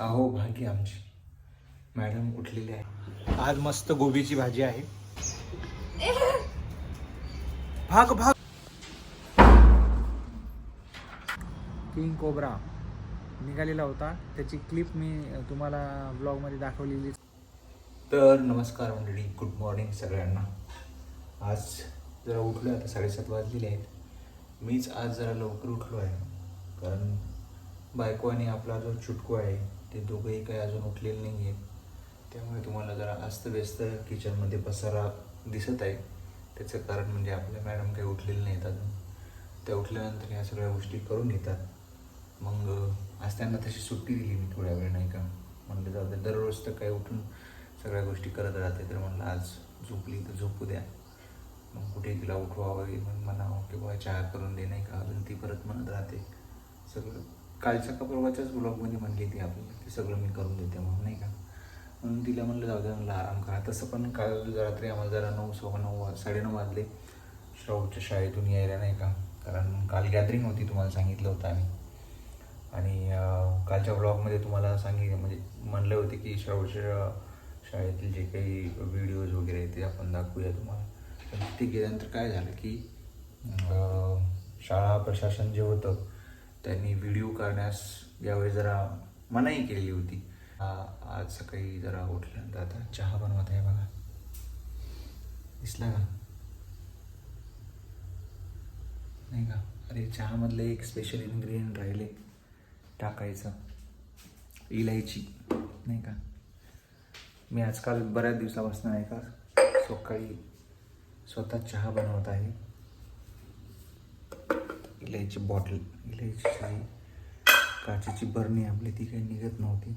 अहो भाग्य आमची मॅडम उठलेली आहे. आज मस्त गोबीची भाजी आहे. भाग भाग. किंग कोब्रा निघालेला होता, त्याची क्लिप मी तुम्हाला ब्लॉगमध्ये दाखवलेली. तर नमस्कार मंडळी, गुड मॉर्निंग सगळ्यांना. आज जरा उठलो, आता 7:30 वाजलेले आहेत. मीच आज जरा लवकर उठलो आहे, कारण बायको आणि आपला जो चुटकू आहे ते दोघंही काही अजून उठलेले नाही आहेत. त्यामुळे तुम्हाला जरा अस्तव्यस्त किचनमध्ये पसारा दिसत आहे. त्याचं कारण म्हणजे आपल्या मॅडम काही उठलेले नाहीत अजून. त्या उठल्यानंतर ह्या सगळ्या गोष्टी करून येतात. मग आज त्यांना तशी सुट्टी दिली मी थोड्या वेळ, नाही का. म्हणलं जाऊ दे, दररोज तर काही उठून सगळ्या गोष्टी करत राहते, तर म्हणलं आज झोपली तर झोपू द्या. मग कुठे तिला उठवावं, मग म्हणावं की बाबा चहा करून दे, नाही का. अजून ती परत म्हणत राहते सगळं. कालच्या का परवाच्याच ब्लॉगमध्ये म्हणली ती आपल्याला की सगळं मी करून देते म्हणून, नाही का. म्हणून तिला म्हणलं जाऊ द्या, म्हणलं आराम करा. तसं पण काल रात्री आम्हाला जरा 9:15 वाजले श्रावच्या शाळेतून यायला, नाही का. कारण काल गॅदरिंग होती, तुम्हाला सांगितलं होतं आम्ही. आणि कालच्या ब्लॉगमध्ये तुम्हाला म्हणजे म्हणलं होते की श्रावच्या शाळेतील जे काही व्हिडिओज वगैरे आहेत ते आपण दाखवूया तुम्हाला. पण तिथे गेल्यानंतर काय झालं की शाळा प्रशासन जे होतं त्यांनी व्हिडिओ काढण्यास यावेळी जरा मनाई केलेली होती. आज सकाळी जरा उठल्यानंतर आता चहा बनवत आहे बघा, दिसला का नाही का. अरे चहामधलं एक स्पेशल इन्ग्रेडियंट राहिले टाकायचं, इलायची, नाही का. मी आजकाल बऱ्याच दिवसापासून नाही का सकाळी स्वतः चहा बनवत आहे. इलायची बॉटल, इलायचीची काचेची बरणी आपली ती काही निघत नव्हती,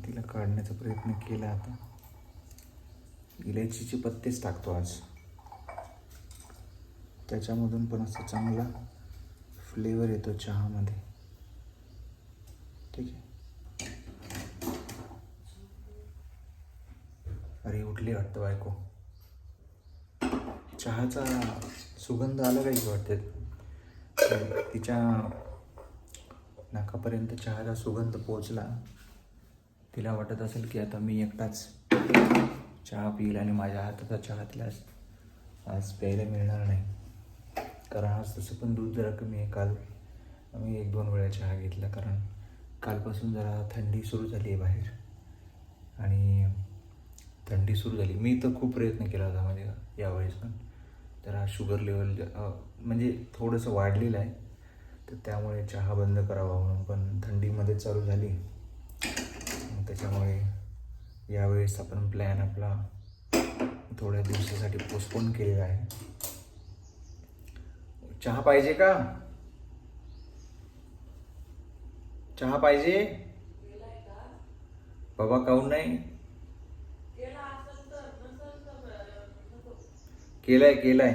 तिला काढण्याचा प्रयत्न केला. आता इलायचीचे पत्तेच टाकतो आज, त्याच्यामधून पण असं चांगला फ्लेवर येतो चहामध्ये. ठीक आहे. अरे उठली वाटतं बायको. चहाचा सुगंध आला काही वाटते, तिच्या नाकापर्यंत चहाचा सुगंध पोचला. तिला वाटत असेल की आता मी एकटाच चहा पिईल आणि माझ्या हाताचा चहा तिला आज प्यायला मिळणार नाही. कारण आज तसं पण दूध जरा कमी आहे. काल आम्ही 1-2 वेळा चहा घेतला, कारण कालपासून जरा थंडी सुरू झाली आहे बाहेर. आणि थंडी सुरू झाली, मी तर खूप प्रयत्न केला होता म्हणजे यावेळेस पण जरा शुगर लेवल म्हणजे थोडंसं वाढलेलं आहे, तर त्यामुळे चहा बंद करावा म्हणून. पण थंडीमध्ये चालू झाली, त्याच्यामुळे यावेळेस आपण प्लॅन आपला थोड्या दिवसासाठी पोस्टपोन केलेला आहे. चहा पाहिजे का? चहा पाहिजे बाबा, काहून नाही? केलाय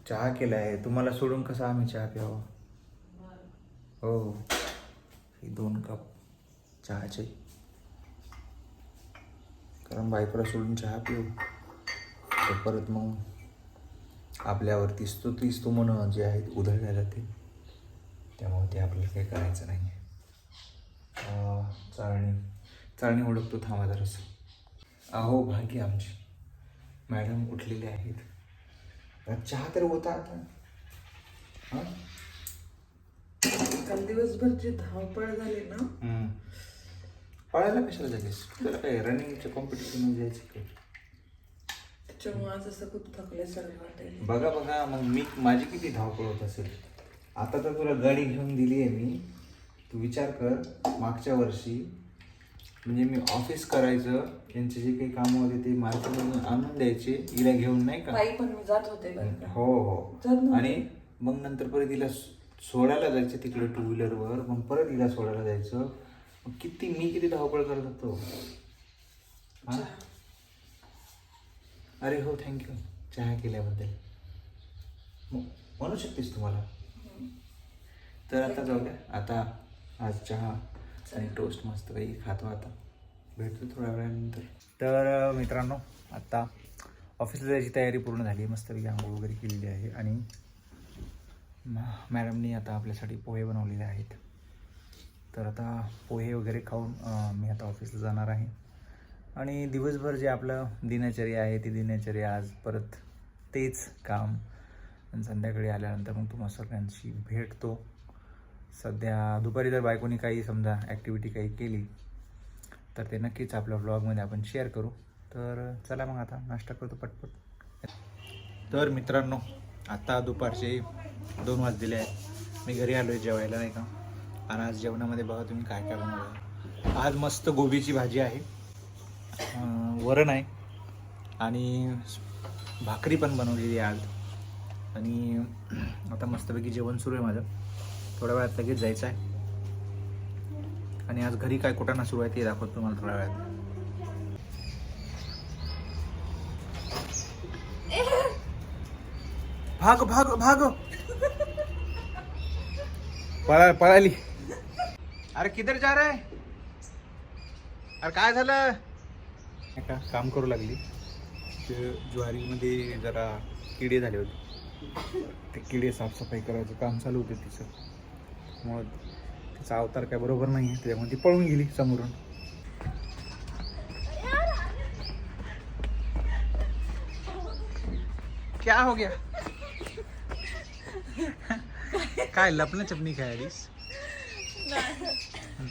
चहा केलाय. तुम्हाला सोडून कसा आम्ही चहा प्यावा. हो, ही 2 कप चहाचे, कारण बायकोला सोडून चहा पिऊ तर परत मग आपल्यावरतीच तो म्हणून जे आहेत उधळल्या जाते. त्यामुळे ते आपल्याला काही करायचं नाही. चाळणी ओळखतो, थांबा जरासं. अहो भाग्य आमची मॅडम उठलेले आहेत. चहा तर होता आता. हां, काल दिवसभरची धावपळ झाली ना. पळायला कशाला जागेस, तुला काय रनिंगच्या कॉम्पिटिशन जायचं काय? त्याच्यामुळे आज असं खूप थकल्यासारखं वाटेल. बघा मग माझी किती धावपळ होत असेल. आता तर तुला गाडी घेऊन दिली आहे मी. तू विचार कर, मागच्या वर्षी म्हणजे मी ऑफिस करायचं, त्यांचे जे काही कामं होते ते मार्केटमधून आणून द्यायचे हिला घेऊन, नाही का. पण मी जात होते. हो. आणि मग नंतर परत हिला सोडायला जायचं तिकडे 2 व्हीलरवर, मग परत हिला सोडायला जायचं. मी किती धावपळ करत होतो. हां, अरे हो, थँक्यू चहा केल्याबद्दल. म्हणू शकतेस तुम्हाला. तर आता जाऊ द्या, आता आज चहा आणि टोस्ट मस्त काही खातो. आता भेटतो थोड्या वेळानंतर. तर मित्रांनो, आता ऑफिसला जायची तयारी पूर्ण झाली. मस्तपैकी आंघोळ वगैरे केलेली आहे आणि मॅडमनी आता आपल्यासाठी पोहे बनवलेले आहेत. तर आता पोहे वगैरे खाऊन मी आता ऑफिसला जाणार आहे. आणि दिवसभर जे आपलं दिनचर्या आहे ती दिनचर्या आज परत तेच काम. आणि संध्याकाळी आल्यानंतर मग तुम्हा सगळ्यांशी भेटतो. सध्या दुपारी जर बायकोनी काही समजा ॲक्टिव्हिटी काही केली तर ते नक्कीच आपल्या व्लॉगमध्ये आपण शेअर करू. तर चला मग आता नाश्ता करतो पटपट. तर मित्रांनो, आत्ता दुपारचे 2 वाजलेले आहेत. मी घरी आलो आहे जेवायला नाही का. आणि आज जेवणामध्ये बघा तुम्ही काय काय बनवलं. आज मस्त गोबीची भाजी आहे, वरण आहे आणि भाकरी पण बनवलेली आहे आज. आणि आता मस्तपैकी जेवण सुरू आहे माझं. थोड्या वेळात लगेच जायचं आहे. आणि आज घरी काय कुटाणा सुरू आहे ते दाखवतो तुम्हाला थोड्या वेळात. भाग भाग भाग पळाली. अरे किधर जा रहा है? अरे काय झालं? का काम करू लागली. ते ज्वारीमध्ये जरा किडे झाले होते. ते किडे साफसफाई करायचं काम चालू होतं तिचं. मग तिचा अवतार काय बरोबर नाही आहे, त्याच्यामुळे ती पळून गेली समोरून. क्या हो गया? काय लपणं चपणी खेळालीस?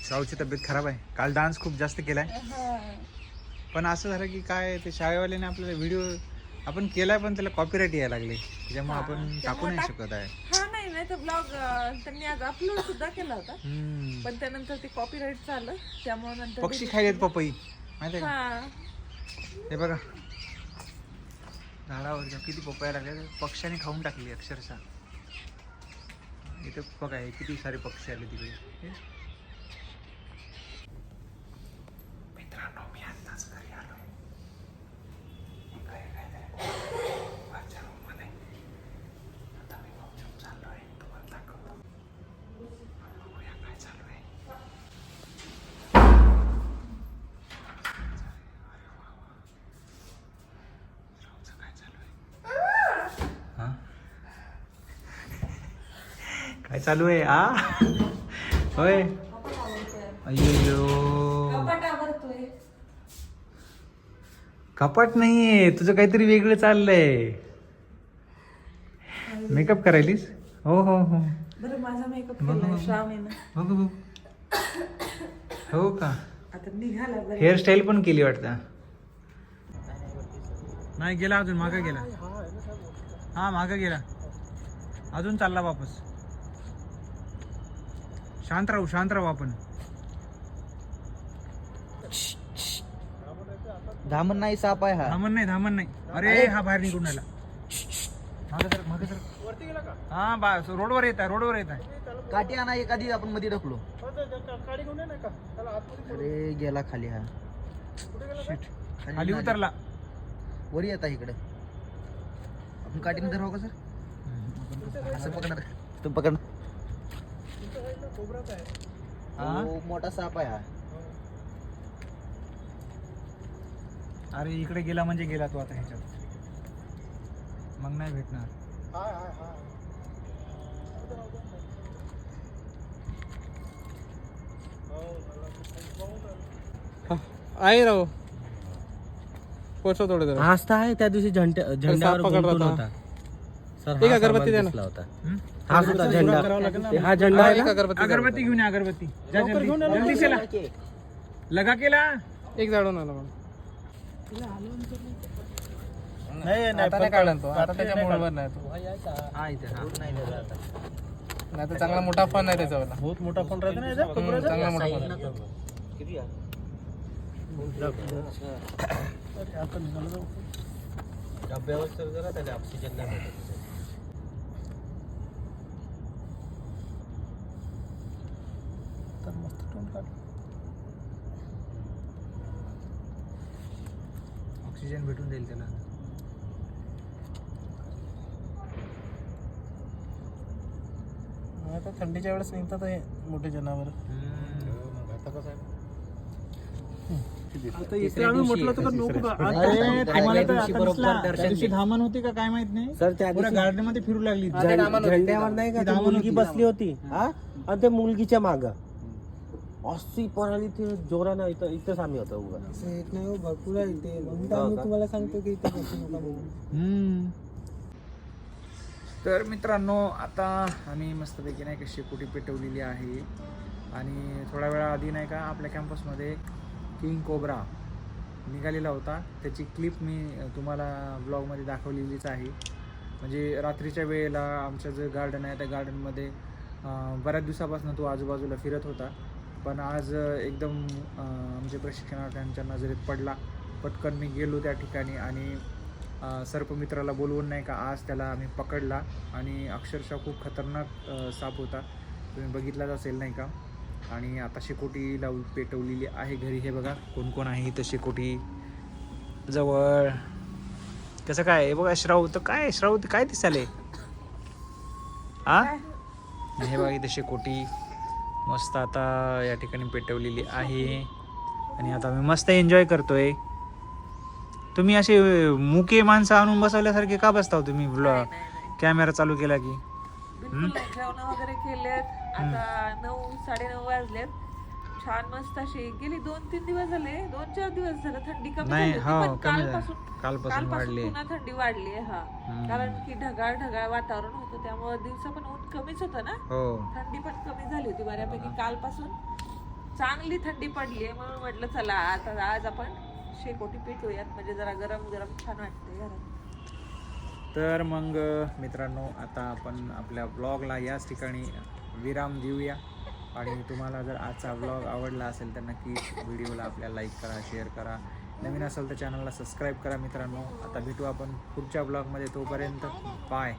साऊची तब्येत खराब आहे. काल डान्स खूप जास्त केलाय. पण असं झालं की काय ते शाळेवाल्याने आपल्याला व्हिडिओ आपण केलाय पण त्याला कॉपीराईट यायला लागले. त्याच्यामुळे आपण टाकू नाही शकत आहे. हा नाही तर ब्लॉग त्यांनी आज अपलोड सुद्धा केला होता, पण त्यानंतर ते कॉपीराईट झालं. त्यामुळे नंतर पक्षी खायलेत पपई माहिती आहे का? हा हे बघा झाडावर किती पपया लागले. पक्ष्याने खाऊन टाकली अक्षरशः. इथे बघा हे किती सारे पक्षी आले तिकडे. मित्रांनो, मी आत्ताच घरी आलोय. वरच्या रूममध्ये. आता मी वॉशरूम चाललोय, तुम्हाला दाखवतो. बघूया काय चालू आहे. काय चालू आहे? हा काय चालू आहे? होय. अय्यो, कपाट नाहीये, तुझं काहीतरी वेगळं चाललंय. मेकअप करायलीस? हो हो हो. बरं माझा मेकअप केलाय श्रावणीनं. हो हो हो का? आता निघाला बरं. हेअरस्टाईल पण केली वाटतं. नाही गेला अजून, मागे गेला. हा मागे गेला, अजून चालला वापस. शांत राहू आपण. धामण नाही, साप आहे हा. धामण नाही. अरे हा बाहेर निघून आला. मागे सर वरती गेला का? हा बस रोडवर येत आहे. काठी आणा एखादी, आपण मध्ये ढकलो. अरे गेला खाली हा. खाली उतरला. वरी येता इकडे. आपण काठीने धराव का सर? असं पकडणार, तुम्ही पकड. मोठा साप आहे हा. अरे इकडे गेला म्हणजे गेला तो आता ह्याच्यात. मग नाही भेटणार. आहे राव पोचव थोडं जरा. हसता आहे त्या दिवशी झेंड्यावर गुंतून होता सर. एक अगरबत्ती द्या ना. दिसला होता. हाच होता झेंडा. हा झेंडा आहे ना? अगरबत्ती घेऊन या. अगरबत्ती जा जल्दी. जल्दी चला. लगा केला. एक जाडून आला मग. नाही आता नाही काढला तो, आता त्याच्या मोबाईलवर नाही तो. हा इथे हा. नाही तर चांगला मोठा फोन आहे त्याच्यावाला. बहुत मोठा फोन राहतो ना याचा. चांगला मोठा फोन आहे. किती आहे? डब्यावर तर जरा त्याला ऑक्सिजन नाही भेटत. ऑक्सिजन भेटून जाईल त्याला. आता थंडीच्या वेळेस निघतात हे मोठे जनावर. धामण होती का काय माहित नाही सर त्या पुऱ्या गार्डन मध्ये फिरू लागली. झेंड्यावर नाही का ती मुलगी बसली होती हा, आणि त्या मुलगीच्या माग अस्सी पराली ते जोरानं इथंच आम्ही होतो उगा. येत नाही हो, भरपूर आहे इथे. म्हणून तर आम्ही तुम्हाला सांगतो की इथे बसू नका म्हणून. तर मित्रांनो आता आम्ही मस्तपैकी नाही का शेकोटी पेटवलेली आहे आणि थोड्या वेळा आधी नाही का आपल्या कॅम्पसमध्ये किंग कोब्रा निघालेला होता. त्याची क्लिप मी तुम्हाला ब्लॉगमध्ये दाखवलेलीच आहे. म्हणजे रात्रीच्या वेळेला आमचं जे गार्डन आहे त्या गार्डनमध्ये बऱ्याच दिवसापासून तो आजूबाजूला फिरत होता. पण आज एकदम आमचे प्रशिक्षणार्थ्यांच्या नजरेत पडला. पटकन मी गेलो त्या ठिकाणी आणि सर्पमित्राला बोलवून नाही का आज त्याला आम्ही पकडला आणि अक्षरशः खूप खतरनाक साप होता. तुम्ही बघितलाच असेल नाही का. आणि आता शेकोटी लावून पेटवलेली आहे घरी. हे बघा कोण कोण आहे इथं शेकोटी जवळ. कसं काय हे बघा श्रावत काय श्रावत काय दिसाले आ हे बघा इथं शेकोटी मस्त आता या ठिकाणी पेटवलेली आहे आणि आता मी मस्त एन्जॉय करतोय. तुम्ही असे मुके माणसं आणून बसवल्यासारखे का बसताव तुम्ही कॅमेरा चालू केला की? बिलकुल नाही. जेवण वगैरे केलेत. आता 9-9:30 वाजलेत. छान मस्त अशी गेली 2-3 दिवस झाले, 2-4 दिवस झाले थंडी कमी नाही, झाली हो, होती, पण कमी झाली. कालपासून कालपासून वाढली. पुन्हा थंडी वाढली आहे. हा कारण की ढगाळ वातावरण होतं त्यामुळे दिवसा पण ऊन कमीच होतं ना. हो थंडी पण कमी झाली होती बऱ्यापैकी. कालपासून चांगली थंडी पडली आहे म्हणून म्हटलं चला आता आज आपण शेकोटी पेटूयात म्हणजे जरा गरम गरम छान वाटते घरात. तर मग मित्रांनो आता आपण आपल्या ब्लॉगला याच ठिकाणी विराम देऊया. आणि तुम्हाला जर आजचा ब्लॉग आवडला असेल तर नक्कीच व्हिडिओला आपल्या लाईक करा, शेअर करा. नवीन असेल तर चॅनलला सबस्क्राईब करा मित्रांनो. आता भेटू आपण पुढच्या ब्लॉगमध्ये. तोपर्यंत बाय.